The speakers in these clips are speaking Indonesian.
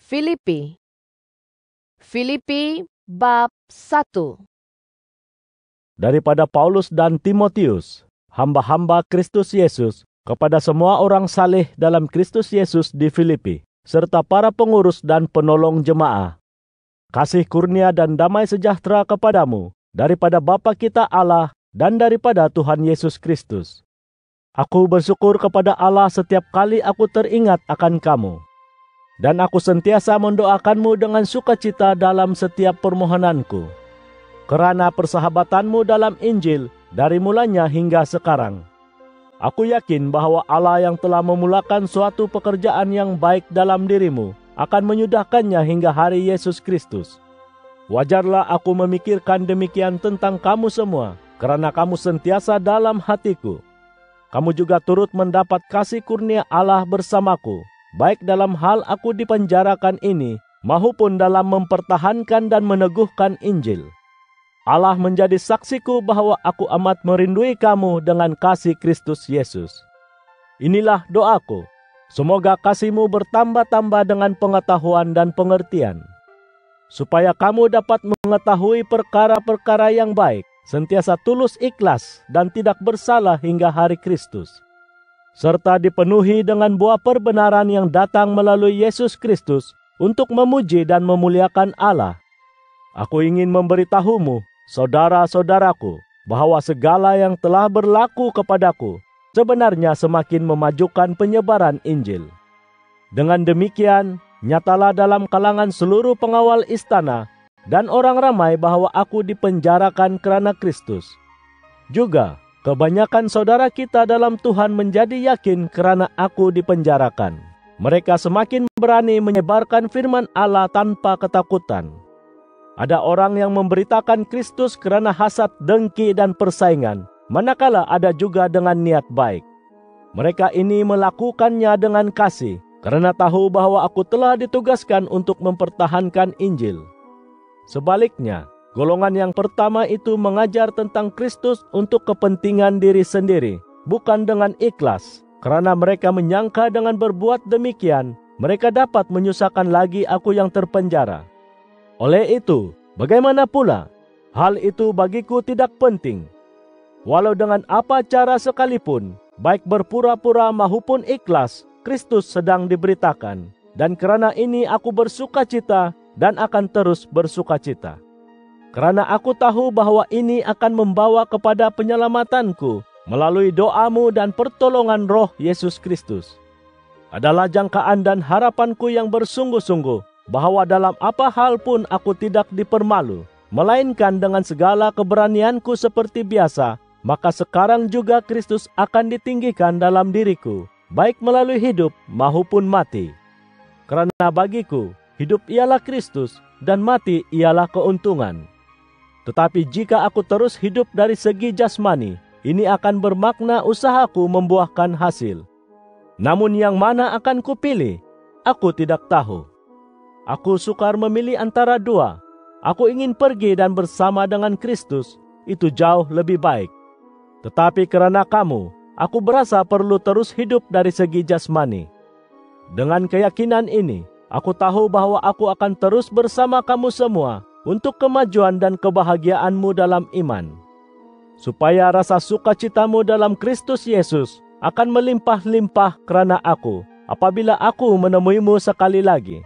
Filipi bab 1. Daripada Paulus dan Timotius, hamba-hamba Kristus Yesus, kepada semua orang saleh dalam Kristus Yesus di Filipi, serta para pengurus dan penolong jemaah. Kasih kurnia dan damai sejahtera kepadamu, daripada Bapa kita Allah dan daripada Tuhan Yesus Kristus. Aku bersyukur kepada Allah setiap kali aku teringat akan kamu. Dan aku sentiasa mendoakanmu dengan sukacita dalam setiap permohonanku, karena persahabatanmu dalam Injil dari mulanya hingga sekarang. Aku yakin bahwa Allah yang telah memulakan suatu pekerjaan yang baik dalam dirimu akan menyudahkannya hingga hari Yesus Kristus. Wajarlah aku memikirkan demikian tentang kamu semua, karena kamu sentiasa dalam hatiku. Kamu juga turut mendapat kasih kurnia Allah bersamaku, baik dalam hal aku dipenjarakan ini, maupun dalam mempertahankan dan meneguhkan Injil. Allah menjadi saksiku bahwa aku amat merindui kamu dengan kasih Kristus Yesus. Inilah doaku, semoga kasihmu bertambah-tambah dengan pengetahuan dan pengertian, supaya kamu dapat mengetahui perkara-perkara yang baik, sentiasa tulus ikhlas dan tidak bersalah hingga hari Kristus, serta dipenuhi dengan buah perbenaran yang datang melalui Yesus Kristus untuk memuji dan memuliakan Allah. Aku ingin memberitahumu, saudara-saudaraku, bahwa segala yang telah berlaku kepadaku sebenarnya semakin memajukan penyebaran Injil. Dengan demikian, nyatalah dalam kalangan seluruh pengawal istana dan orang ramai bahwa aku dipenjarakan karena Kristus. Juga, kebanyakan saudara kita dalam Tuhan menjadi yakin karena aku dipenjarakan. Mereka semakin berani menyebarkan firman Allah tanpa ketakutan. Ada orang yang memberitakan Kristus karena hasad, dengki, dan persaingan, manakala ada juga dengan niat baik. Mereka ini melakukannya dengan kasih, karena tahu bahwa aku telah ditugaskan untuk mempertahankan Injil. Sebaliknya, golongan yang pertama itu mengajar tentang Kristus untuk kepentingan diri sendiri, bukan dengan ikhlas, karena mereka menyangka dengan berbuat demikian, mereka dapat menyusahkan lagi aku yang terpenjara. Oleh itu, bagaimana pula? Hal itu bagiku tidak penting. Walau dengan apa cara sekalipun, baik berpura-pura maupun ikhlas, Kristus sedang diberitakan, dan karena ini aku bersukacita dan akan terus bersukacita. Karena aku tahu bahwa ini akan membawa kepada penyelamatanku melalui doamu dan pertolongan Roh Yesus Kristus. Adalah jangkaan dan harapanku yang bersungguh-sungguh bahwa dalam apa hal pun aku tidak dipermalu, melainkan dengan segala keberanianku seperti biasa, maka sekarang juga Kristus akan ditinggikan dalam diriku, baik melalui hidup maupun mati. Karena bagiku, hidup ialah Kristus dan mati ialah keuntungan. Tetapi jika aku terus hidup dari segi jasmani, ini akan bermakna usahaku membuahkan hasil. Namun yang mana akan kupilih? Aku tidak tahu. Aku sukar memilih antara dua. Aku ingin pergi dan bersama dengan Kristus, itu jauh lebih baik. Tetapi karena kamu, aku berasa perlu terus hidup dari segi jasmani. Dengan keyakinan ini, aku tahu bahwa aku akan terus bersama kamu semua untuk kemajuan dan kebahagiaanmu dalam iman, supaya rasa sukacitamu dalam Kristus Yesus akan melimpah-limpah karena aku, apabila aku menemuimu sekali lagi.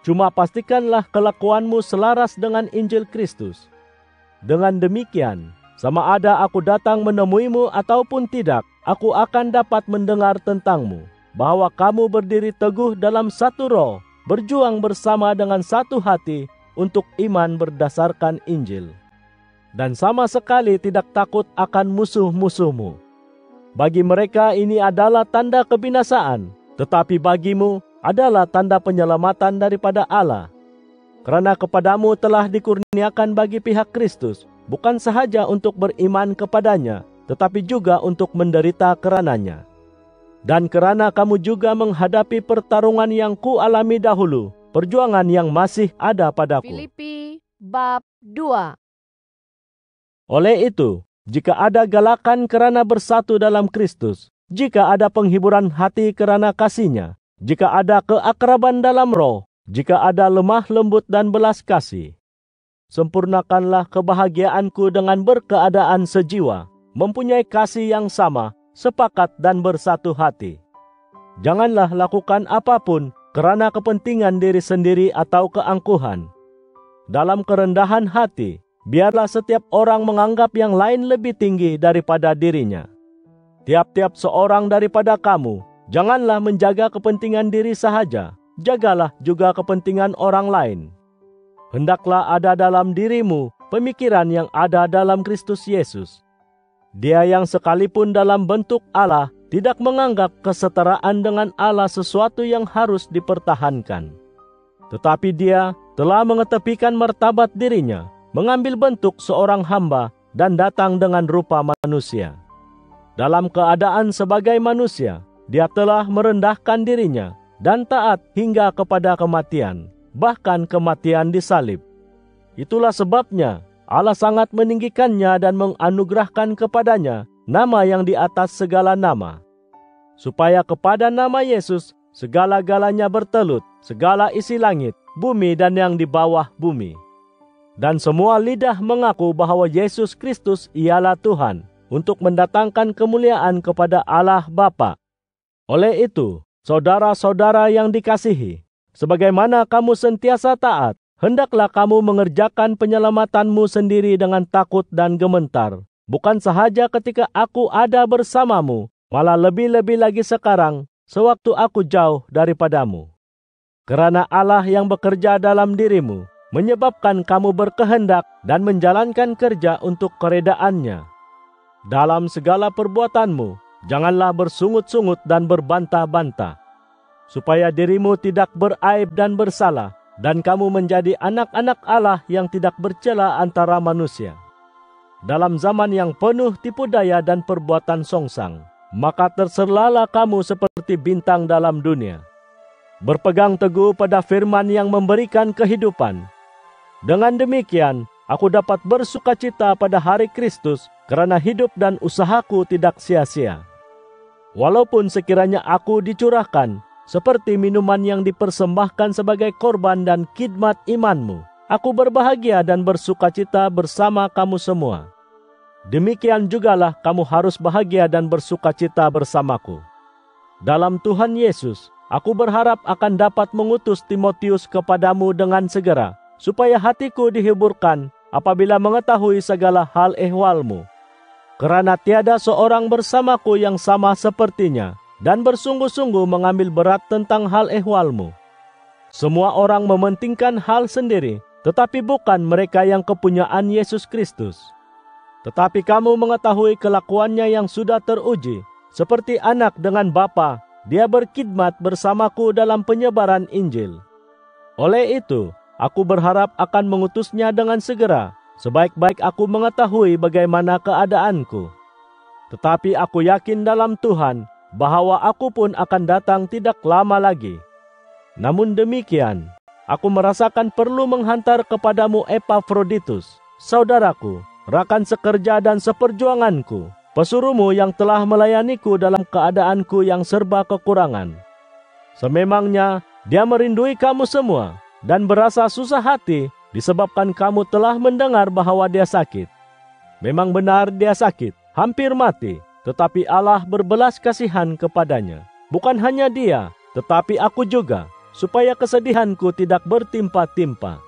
Cuma pastikanlah kelakuanmu selaras dengan Injil Kristus. Dengan demikian, sama ada aku datang menemuimu ataupun tidak, aku akan dapat mendengar tentangmu, bahwa kamu berdiri teguh dalam satu roh, berjuang bersama dengan satu hati untuk iman berdasarkan Injil, dan sama sekali tidak takut akan musuh-musuhmu. Bagi mereka ini adalah tanda kebinasaan, tetapi bagimu adalah tanda penyelamatan daripada Allah. Karena kepadamu telah dikurniakan bagi pihak Kristus, bukan sahaja untuk beriman kepadanya, tetapi juga untuk menderita karenanya. Dan karena kamu juga menghadapi pertarungan yang kualami dahulu, perjuangan yang masih ada padaku. Filipi bab 2. Oleh itu, jika ada galakan karena bersatu dalam Kristus, jika ada penghiburan hati karena kasih-Nya, jika ada keakraban dalam roh, jika ada lemah lembut dan belas kasih. Sempurnakanlah kebahagiaanku dengan berkeadaan sejiwa, mempunyai kasih yang sama, sepakat dan bersatu hati. Janganlah lakukan apapun karena kepentingan diri sendiri atau keangkuhan. Dalam kerendahan hati, biarlah setiap orang menganggap yang lain lebih tinggi daripada dirinya. Tiap-tiap seorang daripada kamu, janganlah menjaga kepentingan diri sahaja, jagalah juga kepentingan orang lain. Hendaklah ada dalam dirimu pemikiran yang ada dalam Kristus Yesus. Dia yang sekalipun dalam bentuk Allah tidak menganggap kesetaraan dengan Allah sesuatu yang harus dipertahankan. Tetapi dia telah mengetepikan martabat dirinya, mengambil bentuk seorang hamba dan datang dengan rupa manusia. Dalam keadaan sebagai manusia, dia telah merendahkan dirinya dan taat hingga kepada kematian, bahkan kematian di salib. Itulah sebabnya Allah sangat meninggikannya dan menganugerahkan kepadanya nama yang di atas segala nama, supaya kepada nama Yesus segala-galanya bertelut, segala isi langit, bumi dan yang di bawah bumi. Dan semua lidah mengaku bahwa Yesus Kristus ialah Tuhan, untuk mendatangkan kemuliaan kepada Allah Bapa. Oleh itu, saudara-saudara yang dikasihi, sebagaimana kamu sentiasa taat, hendaklah kamu mengerjakan penyelamatanmu sendiri dengan takut dan gementar, bukan sahaja ketika aku ada bersamamu, malah lebih-lebih lagi sekarang, sewaktu aku jauh daripadamu. Karena Allah yang bekerja dalam dirimu, menyebabkan kamu berkehendak dan menjalankan kerja untuk keredaannya. Dalam segala perbuatanmu, janganlah bersungut-sungut dan berbantah-bantah, supaya dirimu tidak beraib dan bersalah, dan kamu menjadi anak-anak Allah yang tidak bercela antara manusia. Dalam zaman yang penuh tipu daya dan perbuatan songsang, maka terserlalah kamu seperti bintang dalam dunia. Berpegang teguh pada firman yang memberikan kehidupan. Dengan demikian, aku dapat bersukacita pada hari Kristus, karena hidup dan usahaku tidak sia-sia. Walaupun sekiranya aku dicurahkan, seperti minuman yang dipersembahkan sebagai korban dan khidmat imanmu, aku berbahagia dan bersukacita bersama kamu semua. Demikian jugalah kamu harus bahagia dan bersukacita bersamaku. Dalam Tuhan Yesus, aku berharap akan dapat mengutus Timotius kepadamu dengan segera, supaya hatiku dihiburkan apabila mengetahui segala hal ehwalmu. Karena tiada seorang bersamaku yang sama sepertinya, dan bersungguh-sungguh mengambil berat tentang hal ehwalmu. Semua orang mementingkan hal sendiri, tetapi bukan mereka yang kepunyaan Yesus Kristus. Tetapi kamu mengetahui kelakuannya yang sudah teruji, seperti anak dengan bapa, dia berkhidmat bersamaku dalam penyebaran Injil. Oleh itu, aku berharap akan mengutusnya dengan segera, sebaik-baik aku mengetahui bagaimana keadaanku. Tetapi aku yakin dalam Tuhan, bahwa aku pun akan datang tidak lama lagi. Namun demikian, aku merasakan perlu menghantar kepadamu Epafroditus, saudaraku, rakan sekerja dan seperjuanganku, pesuruhmu yang telah melayaniku dalam keadaanku yang serba kekurangan. Sememangnya dia merindui kamu semua, dan berasa susah hati disebabkan kamu telah mendengar bahwa dia sakit. Memang benar dia sakit, hampir mati, tetapi Allah berbelas kasihan kepadanya. Bukan hanya dia, tetapi aku juga, supaya kesedihanku tidak bertimpa-timpa.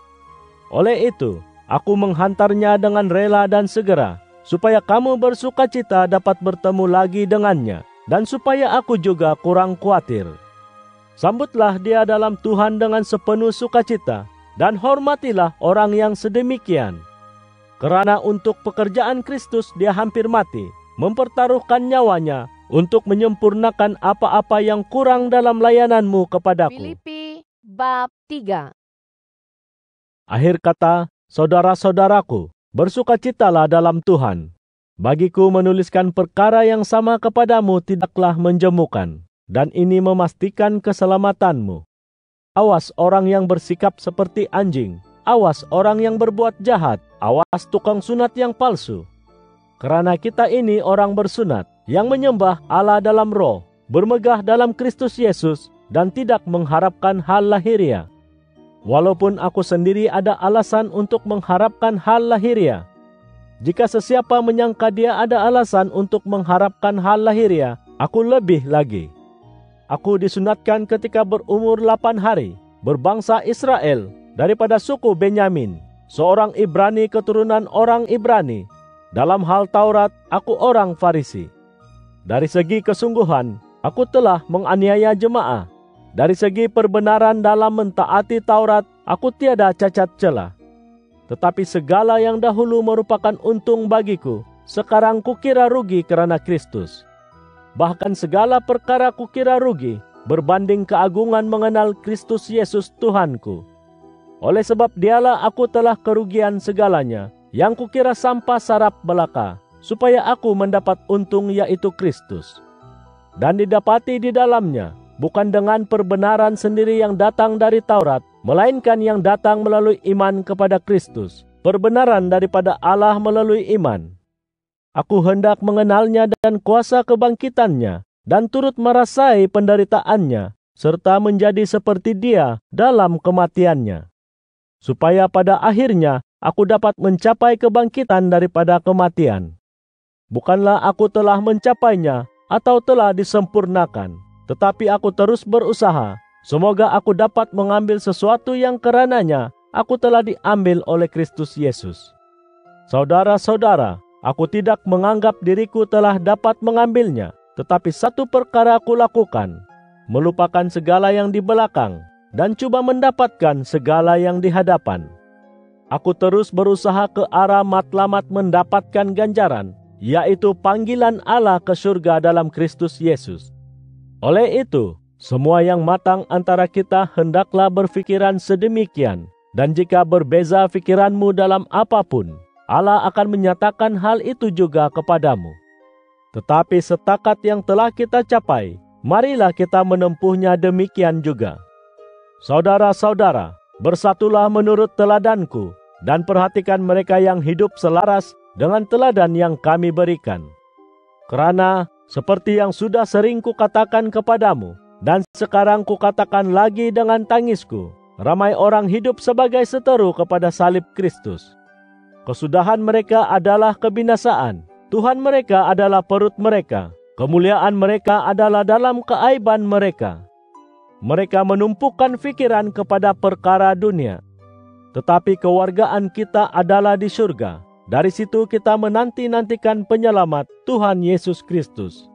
Oleh itu, aku menghantarnya dengan rela dan segera, supaya kamu bersukacita dapat bertemu lagi dengannya, dan supaya aku juga kurang khawatir. Sambutlah dia dalam Tuhan dengan sepenuh sukacita, dan hormatilah orang yang sedemikian. Karena untuk pekerjaan Kristus dia hampir mati, mempertaruhkan nyawanya untuk menyempurnakan apa-apa yang kurang dalam layananmu kepadaku. Filipi bab 3. Akhir kata, saudara-saudaraku, bersukacitalah dalam Tuhan. Bagiku menuliskan perkara yang sama kepadamu tidaklah menjemukan, dan ini memastikan keselamatanmu. Awas orang yang bersikap seperti anjing, awas orang yang berbuat jahat, awas tukang sunat yang palsu. Karena kita ini orang bersunat, yang menyembah Allah dalam roh, bermegah dalam Kristus Yesus, dan tidak mengharapkan hal lahiriah. walaupun aku sendiri ada alasan untuk mengharapkan hal lahiria. Jika sesiapa menyangka dia ada alasan untuk mengharapkan hal lahiria, aku lebih lagi. Aku disunatkan ketika berumur 8 hari, berbangsa Israel, daripada suku Benyamin, seorang Ibrani keturunan orang Ibrani. Dalam hal Taurat, aku orang Farisi. Dari segi kesungguhan, aku telah menganiaya jemaah. Dari segi perbenaran dalam mentaati Taurat, aku tiada cacat celah. Tetapi segala yang dahulu merupakan untung bagiku, sekarang kukira rugi kerana Kristus. Bahkan segala perkara kukira rugi berbanding keagungan mengenal Kristus Yesus Tuhanku. Oleh sebab dialah aku telah kerugian segalanya, yang kukira sampah sarap belaka, supaya aku mendapat untung yaitu Kristus. Dan didapati di dalamnya, bukan dengan perbenaran sendiri yang datang dari Taurat, melainkan yang datang melalui iman kepada Kristus, perbenaran daripada Allah melalui iman. Aku hendak mengenalnya dan kuasa kebangkitannya, dan turut merasai penderitaannya, serta menjadi seperti dia dalam kematiannya. Supaya pada akhirnya aku dapat mencapai kebangkitan daripada kematian. Bukanlah aku telah mencapainya atau telah disempurnakan, tetapi aku terus berusaha, semoga aku dapat mengambil sesuatu yang kerananya aku telah diambil oleh Kristus Yesus. Saudara-saudara, aku tidak menganggap diriku telah dapat mengambilnya, tetapi satu perkara aku lakukan, melupakan segala yang di belakang, dan coba mendapatkan segala yang di hadapan. Aku terus berusaha ke arah matlamat mendapatkan ganjaran, yaitu panggilan Allah ke surga dalam Kristus Yesus. Oleh itu, semua yang matang antara kita hendaklah berfikiran sedemikian, dan jika berbeza fikiranmu dalam apapun, Allah akan menyatakan hal itu juga kepadamu. Tetapi setakat yang telah kita capai, marilah kita menempuhnya demikian juga. Saudara-saudara, bersatulah menurut teladanku, dan perhatikan mereka yang hidup selaras dengan teladan yang kami berikan. Kerana, seperti yang sudah sering kukatakan kepadamu, dan sekarang kukatakan lagi dengan tangisku, ramai orang hidup sebagai seteru kepada salib Kristus. Kesudahan mereka adalah kebinasaan, Tuhan mereka adalah perut mereka, kemuliaan mereka adalah dalam keaiban mereka. Mereka menumpukan fikiran kepada perkara dunia. Tetapi kewargaan kita adalah di surga. Dari situ kita menanti-nantikan penyelamat Tuhan Yesus Kristus.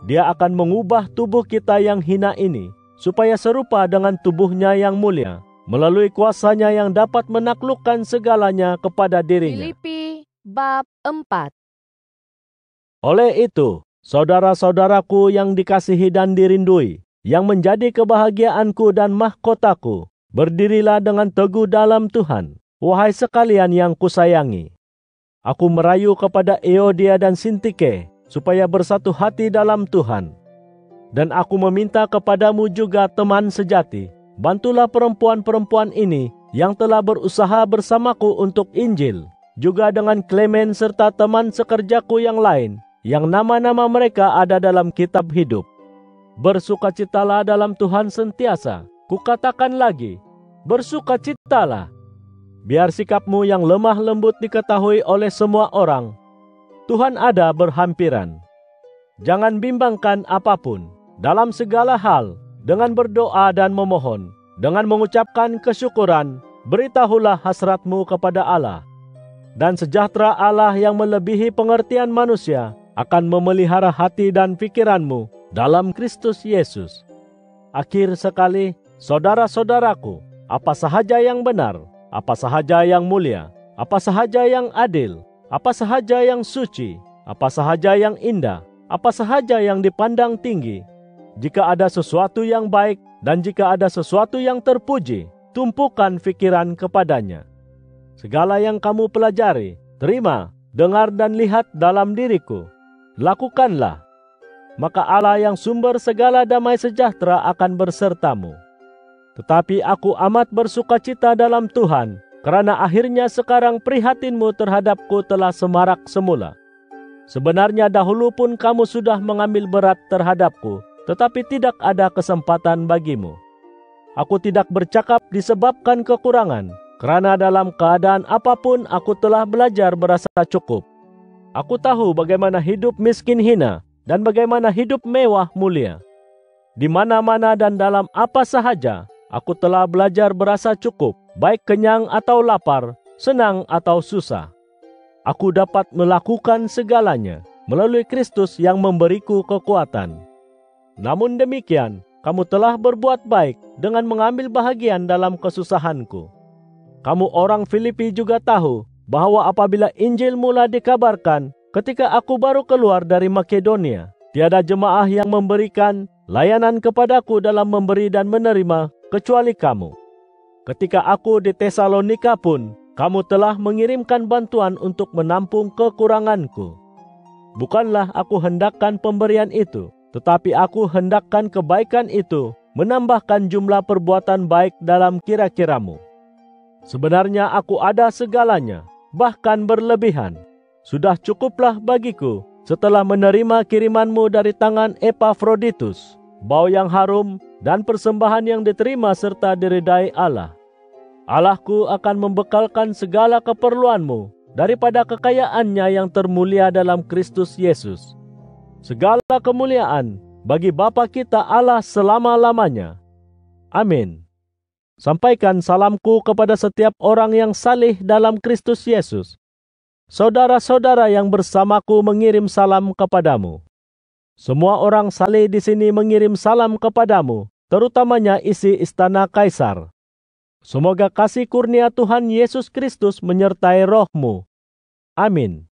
Dia akan mengubah tubuh kita yang hina ini, supaya serupa dengan tubuhnya yang mulia, melalui kuasanya yang dapat menaklukkan segalanya kepada dirinya. Filipi bab 4. Oleh itu, saudara-saudaraku yang dikasihi dan dirindui, yang menjadi kebahagiaanku dan mahkotaku, berdirilah dengan teguh dalam Tuhan, wahai sekalian yang kusayangi. Aku merayu kepada Euodia dan Sintike, supaya bersatu hati dalam Tuhan. Dan aku meminta kepadamu juga teman sejati, bantulah perempuan-perempuan ini yang telah berusaha bersamaku untuk Injil, juga dengan Klemen serta teman sekerjaku yang lain, yang nama-nama mereka ada dalam kitab hidup. Bersukacitalah dalam Tuhan sentiasa. Kukatakan lagi, bersukacitalah. Biar sikapmu yang lemah lembut diketahui oleh semua orang. Tuhan ada berhampiran. Jangan bimbangkan apapun. Dalam segala hal, dengan berdoa dan memohon, dengan mengucapkan kesyukuran, beritahulah hasratmu kepada Allah. Dan sejahtera Allah yang melebihi pengertian manusia akan memelihara hati dan pikiranmu dalam Kristus Yesus. Akhir sekali, saudara-saudaraku, apa sahaja yang benar, apa sahaja yang mulia, apa sahaja yang adil, apa sahaja yang suci, apa sahaja yang indah, apa sahaja yang dipandang tinggi, jika ada sesuatu yang baik dan jika ada sesuatu yang terpuji, tumpukan fikiran kepadanya. Segala yang kamu pelajari, terima, dengar dan lihat dalam diriku, lakukanlah. Maka Allah yang sumber segala damai sejahtera akan bersertamu. Tetapi aku amat bersukacita dalam Tuhan, kerana akhirnya sekarang prihatinmu terhadapku telah semarak semula. Sebenarnya dahulu pun kamu sudah mengambil berat terhadapku, tetapi tidak ada kesempatan bagimu. Aku tidak bercakap disebabkan kekurangan, karena dalam keadaan apapun aku telah belajar berasa cukup. Aku tahu bagaimana hidup miskin hina dan bagaimana hidup mewah mulia. Di mana-mana dan dalam apa sahaja, aku telah belajar berasa cukup, baik kenyang atau lapar, senang atau susah. Aku dapat melakukan segalanya melalui Kristus yang memberiku kekuatan. Namun demikian, kamu telah berbuat baik dengan mengambil bahagian dalam kesusahanku. Kamu orang Filipi juga tahu bahwa apabila Injil mula dikabarkan ketika aku baru keluar dari Makedonia, tiada jemaah yang memberikan layanan kepadaku dalam memberi dan menerima kecuali kamu. Ketika aku di Tesalonika pun, kamu telah mengirimkan bantuan untuk menampung kekuranganku. Bukanlah aku hendakkan pemberian itu, tetapi aku hendakkan kebaikan itu menambahkan jumlah perbuatan baik dalam kira-kiramu. Sebenarnya aku ada segalanya, bahkan berlebihan. Sudah cukuplah bagiku setelah menerima kirimanmu dari tangan Epafroditus, bau yang harum dan persembahan yang diterima serta diridai Allah. Allahku akan membekalkan segala keperluanmu daripada kekayaannya yang termulia dalam Kristus Yesus. Segala kemuliaan bagi Bapa kita Allah selama-lamanya. Amin. Sampaikan salamku kepada setiap orang yang saleh dalam Kristus Yesus. Saudara-saudara yang bersamaku mengirim salam kepadamu. Semua orang saleh di sini mengirim salam kepadamu, terutamanya isi istana Kaisar. Semoga kasih kurnia Tuhan Yesus Kristus menyertai rohmu. Amin.